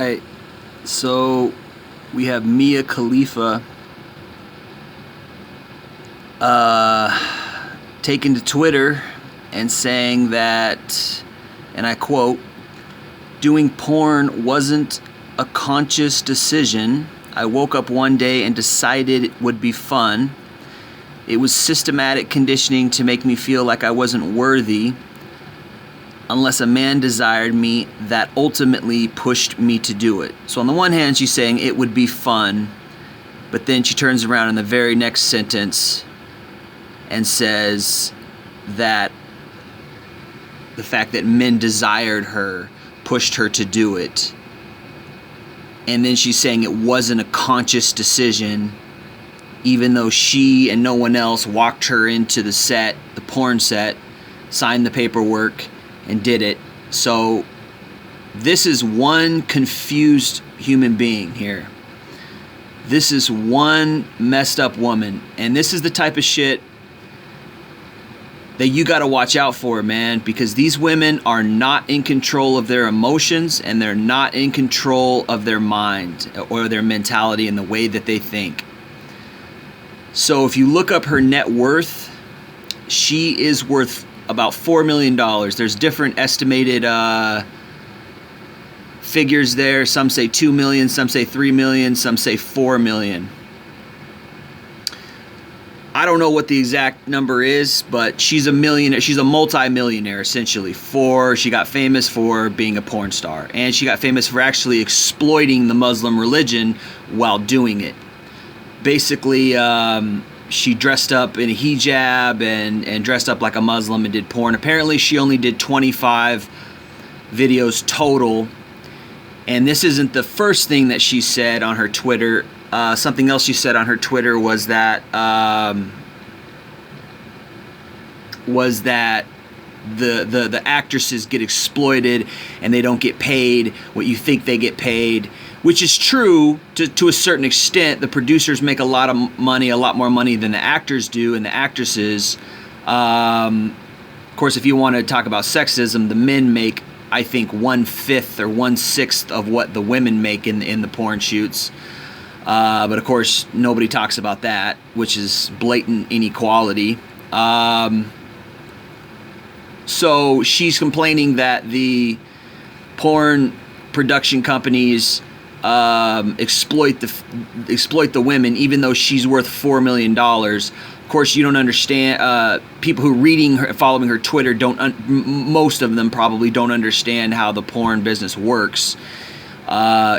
right, so we have Mia Khalifa taken to Twitter and saying that, and I quote, "Doing porn wasn't a conscious decision. I woke up one day and decided it would be fun. It was systematic conditioning to make me feel like I wasn't worthy unless a man desired me that ultimately pushed me to do it." So on the one hand, she's saying it would be fun, but then she turns around in the very next sentence and says that the fact that men desired her pushed her to do it. And then she's saying it wasn't a conscious decision, even though she and no one else walked her into the set, the porn set, signed the paperwork, and did it. So this is one confused human being here. This is one messed up woman. And this is the type of shit that you got to watch out for, man, because these women are not in control of their emotions, and they're not in control of their mind or their mentality and the way that they think. So if you look up her net worth, she is worth about $4 million. There's different estimated figures there. Some say 2 million, some say 3 million, some say 4 million. I don't know what the exact number is, but she's a millionaire. She's a multi-millionaire, essentially. She got famous for being a porn star, and she got famous for actually exploiting the Muslim religion while doing it. Basically, she dressed up in a hijab and dressed up like a Muslim and did porn. Apparently, she only did 25 videos total. And this isn't the first thing that she said on her Twitter. Something else she said on her Twitter was that the actresses get exploited and they don't get paid what you think they get paid, which is true to a certain extent. The producers make a lot of money, a lot more money than the actors do, and the actresses. Of course, if you want to talk about sexism, the men make, I think, 1/5 or 1/6 of what the women make in the porn shoots. But of course, nobody talks about that, which is blatant inequality. So she's complaining that the porn production companies exploit the women, even though she's worth $4 million. Of course, you don't understand. People who are reading her, following her Twitter, most of them probably don't understand how the porn business works.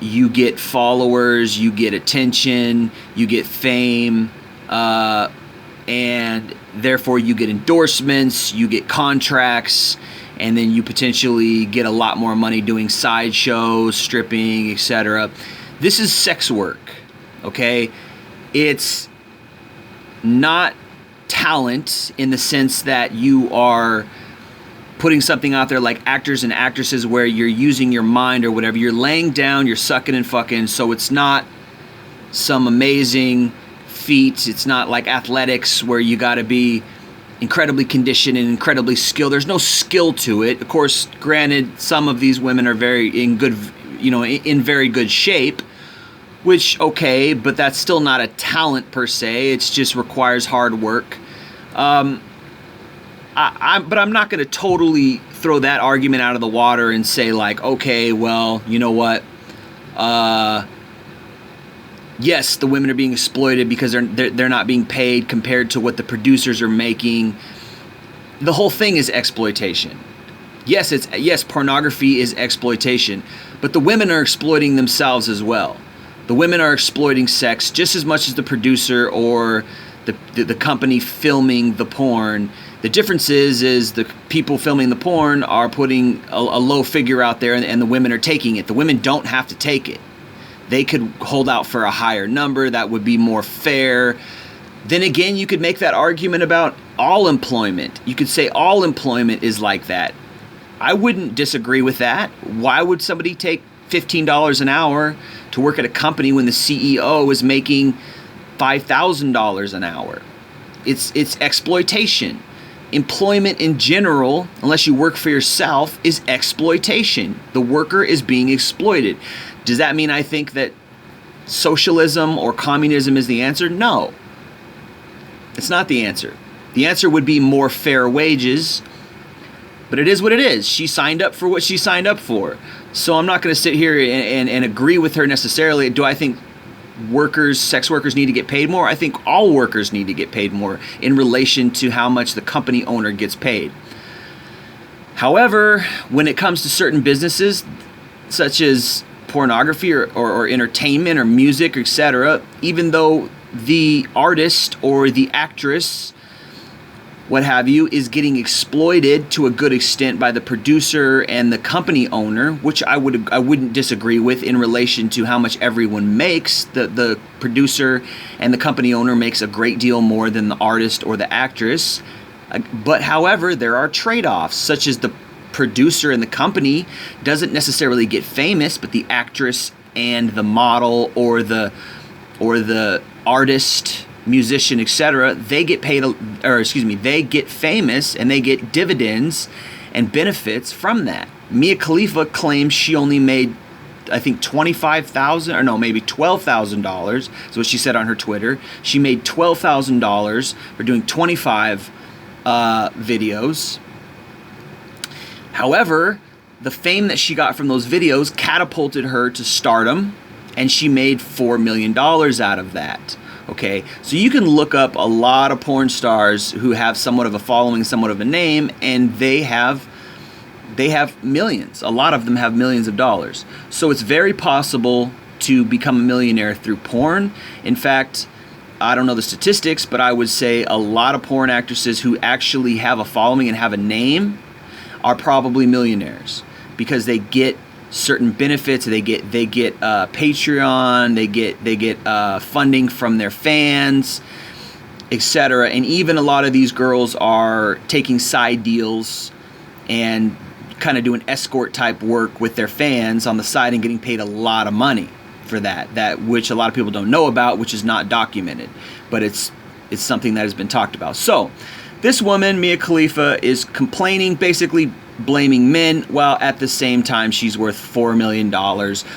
You get followers, you get attention, you get fame, and therefore you get endorsements, you get contracts, and then you potentially get a lot more money doing sideshows, stripping, etc. This is sex work, okay? It's not talent in the sense that you are putting something out there like actors and actresses where you're using your mind or whatever. You're laying down, you're sucking and fucking, so it's not some amazing feat. It's not like athletics where you got to be incredibly conditioned and incredibly skilled. There's no skill to it. Of course, granted, some of these women are in very good shape, which, okay, but that's still not a talent per se. It just requires hard work. But I'm not going to totally throw that argument out of the water and say, like, okay, well, you know what? Yes, the women are being exploited because they're not being paid compared to what the producers are making. The whole thing is exploitation. Yes, pornography is exploitation, but the women are exploiting themselves as well. The women are exploiting sex just as much as the producer or the company filming the porn. The difference is the people filming the porn are putting a low figure out there, and the women are taking it. The women don't have to take it. They could hold out for a higher number. That would be more fair. Then again, you could make that argument about all employment. You could say all employment is like that. I wouldn't disagree with that. Why would somebody take $15 an hour to work at a company when the CEO is making $5,000 an hour? It's exploitation. employment in general, unless you work for yourself, is exploitation. The worker is being exploited. Does that mean I think that socialism or communism is the answer? No. It's not the answer. The answer would be more fair wages, but it is what it is. She signed up for what she signed up for. So I'm not going to sit here and agree with her necessarily. Do I think sex workers need to get paid more? I think all workers need to get paid more in relation to how much the company owner gets paid. However, when it comes to certain businesses, such as pornography or entertainment or music, etc., even though the artist or the actress, what have you, is getting exploited to a good extent by the producer and the company owner, which I wouldn't disagree with in relation to how much everyone makes. The producer and the company owner makes a great deal more than the artist or the actress. But however, there are trade-offs, such as the producer and the company doesn't necessarily get famous, but the actress and the model or the artist, musician, etc., they get paid, they get famous and they get dividends and benefits from that. Mia Khalifa claims she only made, I think, $25,000 or no, maybe $12,000. Is what she said on her Twitter. She made $12,000 for doing 25 videos. However, the fame that she got from those videos catapulted her to stardom, and she made $4 million out of that. Okay, so you can look up a lot of porn stars who have somewhat of a following, somewhat of a name, and they have millions. A lot of them have millions of dollars. So it's very possible to become a millionaire through porn. In fact, I don't know the statistics, but I would say a lot of porn actresses who actually have a following and have a name are probably millionaires because they get certain benefits. They get Patreon, they get funding from their fans, etc. And even a lot of these girls are taking side deals and kind of doing escort type work with their fans on the side and getting paid a lot of money for that which a lot of people don't know about, which is not documented, but it's something that has been talked about. So this woman, Mia Khalifa, is complaining, basically blaming men, while at the same time she's worth $4 million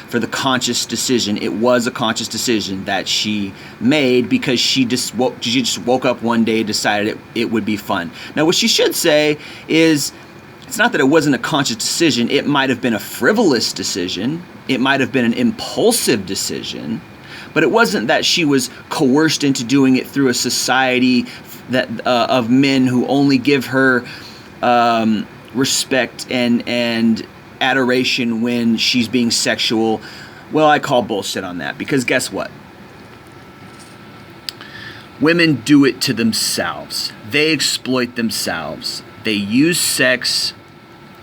for the conscious decision. It was a conscious decision that she made because she just woke up one day and decided it would be fun. Now, what she should say is, it's not that it wasn't a conscious decision. It might have been a frivolous decision. It might have been an impulsive decision. But it wasn't that she was coerced into doing it through a society that of men who only give her respect and adoration when she's being sexual. Well, I call bullshit on that, because guess what? Women do it to themselves. They exploit themselves. They use sex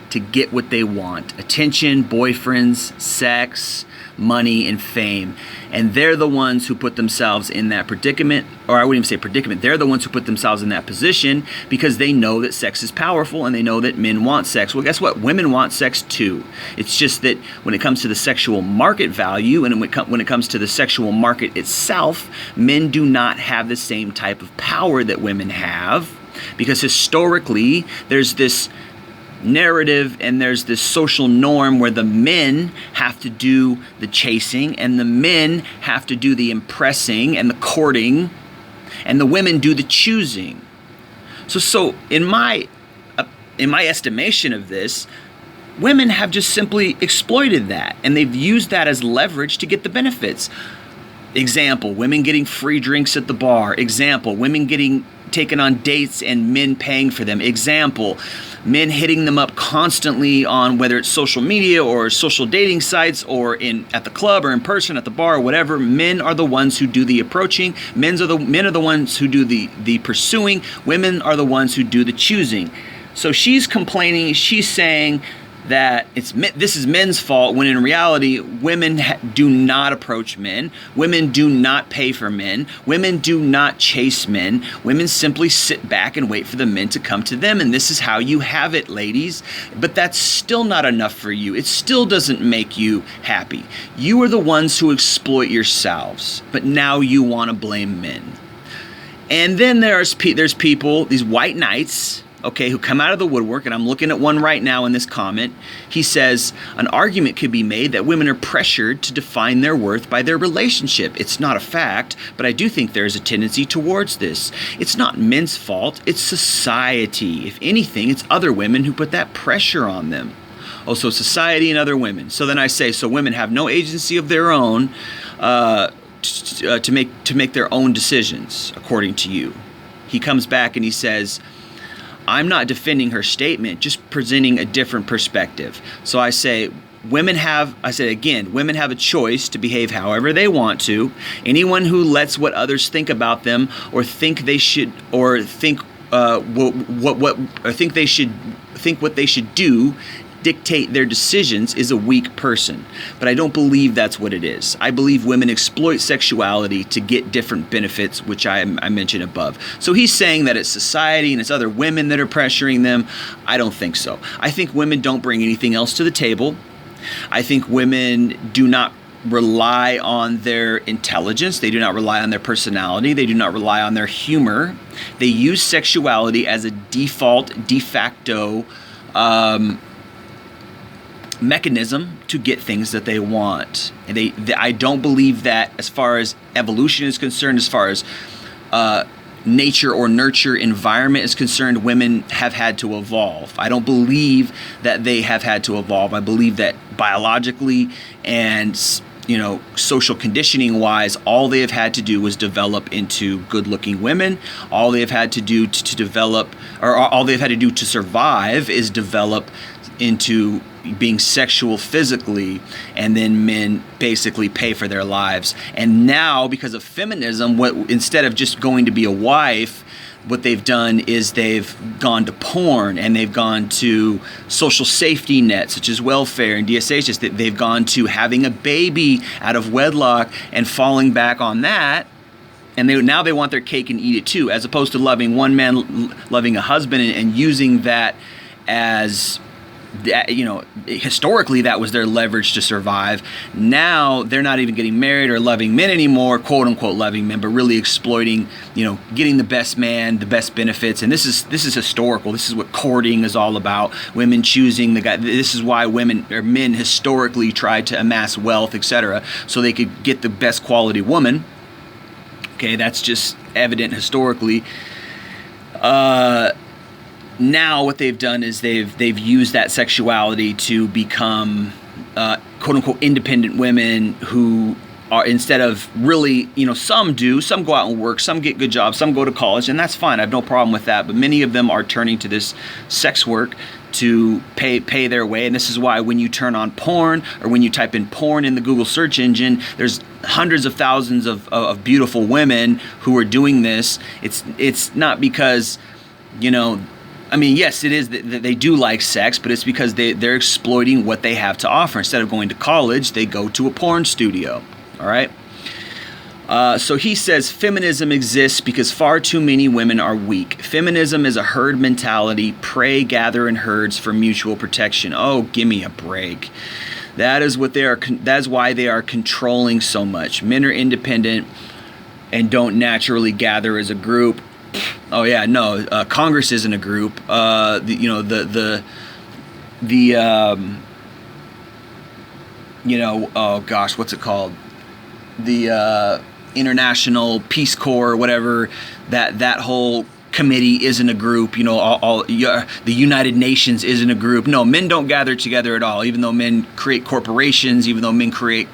to get what they want: attention, boyfriends, sex, money, and fame. And they're the ones who put themselves in that predicament, or I wouldn't even say predicament, they're the ones who put themselves in that position because they know that sex is powerful and they know that men want sex. Well, guess what? Women want sex too. It's just that when it comes to the sexual market value and when it comes to the sexual market itself, men do not have the same type of power that women have, because historically there's this narrative and there's this social norm where the men have to do the chasing and the men have to do the impressing and the courting, and the women do the choosing. So in my estimation of this, women have just simply exploited that, and they've used that as leverage to get the benefits. Example, women getting free drinks at the bar. Example, women getting taken on dates and men paying for them. Example, men hitting them up constantly on whether it's social media or social dating sites or at the club or in person at the bar or whatever. Men are the ones who do the approaching. Men are the ones who do the pursuing. Women are the ones who do the choosing. So she's complaining. She's saying that this is men's fault, when in reality, women do not approach men. Women do not pay for men. Women do not chase men. Women simply sit back and wait for the men to come to them. And this is how you have it, ladies. But that's still not enough for you. It still doesn't make you happy. You are the ones who exploit yourselves, but now you want to blame men. And then there's people, these white knights, okay, who come out of the woodwork, and I'm looking at one right now in this comment. He says, an argument could be made that women are pressured to define their worth by their relationship. It's not a fact, but I do think there is a tendency towards this. It's not men's fault, it's society. If anything, it's other women who put that pressure on them. Oh, so society and other women. So then I say, so women have no agency of their own to make their own decisions, according to you. He comes back and he says, I'm not defending her statement, just presenting a different perspective. So I say, women have a choice to behave however they want to. Anyone who lets what others think about them or think they should think what they should do dictate their decisions is a weak person. But I don't believe that's what it is. I believe women exploit sexuality to get different benefits, which I mentioned above. So he's saying that it's society and it's other women that are pressuring them. I don't think so. I think women don't bring anything else to the table. I think women do not rely on their intelligence. They do not rely on their personality. They do not rely on their humor. They use sexuality as a default, de facto mechanism to get things that they want. And I don't believe that, as far as evolution is concerned, as far as nature or nurture environment is concerned, women have had to evolve. I don't believe that they have had to evolve. I believe that biologically and social conditioning wise, all they have had to do was develop into good-looking women. All they have had to do to develop, or all they've had to do to survive, is develop into being sexual physically, and then men basically pay for their lives. And now, because of feminism, instead of just going to be a wife, what they've done is they've gone to porn, and they've gone to social safety nets such as welfare and DSH. They've gone to having a baby out of wedlock and falling back on that. And now they want their cake and eat it too, as opposed to loving one man, loving a husband, and using that as, historically that was their leverage to survive. Now they're not even getting married or loving men anymore, quote unquote loving men, but really exploiting, getting the best man, the best benefits. And this is historical. This is what courting is all about. Women choosing the guy. This is why men historically tried to amass wealth, etc., so they could get the best quality woman. Okay, that's just evident historically. Now what they've done is they've used that sexuality to become quote unquote independent women who are, instead of really, some go out and work, some get good jobs, some go to college, and that's fine. I have no problem with that. But many of them are turning to this sex work to pay their way. And this is why when you turn on porn, or when you type in porn in the Google search engine, there's hundreds of thousands of beautiful women who are doing this. It's not because, yes, it is that they do like sex, but it's because they're exploiting what they have to offer. Instead of going to college, they go to a porn studio. All right? So he says feminism exists because far too many women are weak. Feminism is a herd mentality. Prey gather in herds for mutual protection. Oh, give me a break. That is what they are. That's why they are controlling so much. Men are independent and don't naturally gather as a group. Oh yeah, no. Congress isn't a group. Oh gosh, what's it called? The International Peace Corps, or whatever. That whole committee isn't a group. The United Nations isn't a group. No, men don't gather together at all. Even though men create corporations, even though men create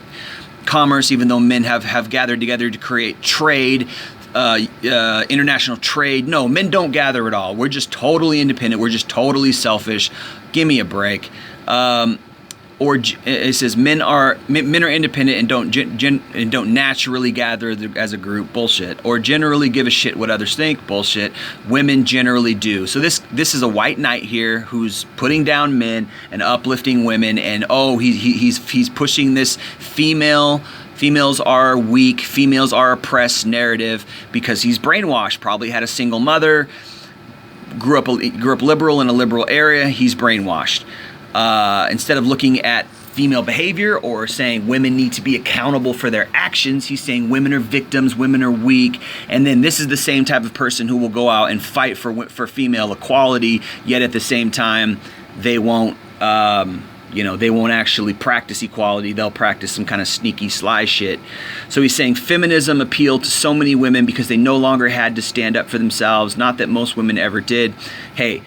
commerce, even though men have gathered together to create trade. International trade. No, men don't gather at all. We're just totally independent. We're just totally selfish. Give me a break. Or it says men are independent and don't naturally gather as a group. Bullshit. Or generally give a shit what others think. Bullshit. Women generally do. So this is a white knight here who's putting down men and uplifting women, and he's pushing this females are weak, females are oppressed narrative because he's brainwashed. Probably had a single mother, grew up liberal in a liberal area. He's brainwashed. Instead of looking at female behavior or saying women need to be accountable for their actions. He's saying women are victims, women are weak. And then this is the same type of person who will go out and fight for female equality, yet at the same time they won't they won't actually practice equality. They'll practice some kind of sneaky, sly shit. So he's saying feminism appealed to so many women because they no longer had to stand up for themselves. Not that most women ever did. Hey,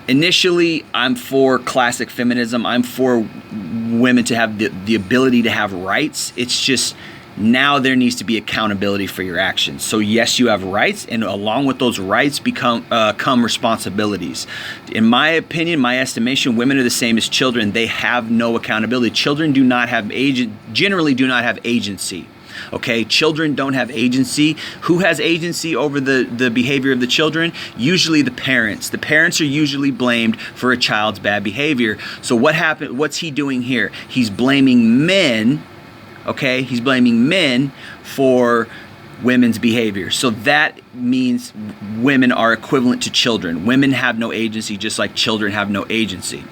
initially I'm for classic feminism. I'm for women to have the ability to have rights. It's just now there needs to be accountability for your actions. So yes, you have rights, and along with those rights come responsibilities. In my opinion, my estimation, women are the same as children. They have no accountability. Children generally do not have agency. Okay, children don't have agency. Who has agency over the behavior of the children? Usually the parents. The parents are usually blamed for a child's bad behavior. So what's he doing here? He's blaming men. Okay, he's blaming men for women's behavior. So that means women are equivalent to children. Women have no agency, just like children have no agency.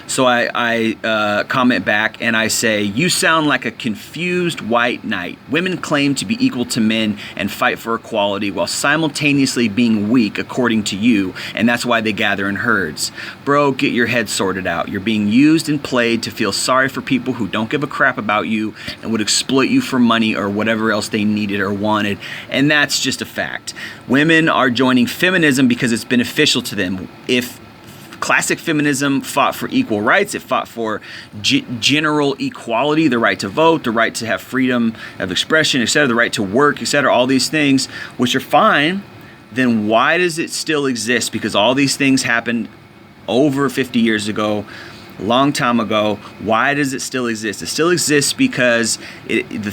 So I comment back and I say, you sound like a confused white knight. Women claim to be equal to men and fight for equality while simultaneously being weak, according to you, and that's why they gather in herds. Bro, get your head sorted out. You're being used and played to feel sorry for people who don't give a crap about you and would exploit you for money or whatever else they needed or wanted, and that's just a fact. Women are joining feminism because it's beneficial to them. If classic feminism fought for equal rights, it fought for general equality, the right to vote, the right to have freedom of expression, etc., the right to work, etc., all these things, which are fine, then why does it still exist? Because all these things happened over 50 years ago, a long time ago. Why does it still exist? It still exists because the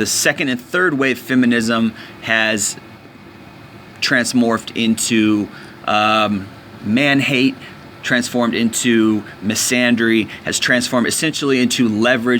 second and third wave feminism has transmorphed into man hate, transformed into misandry, has transformed essentially into leverage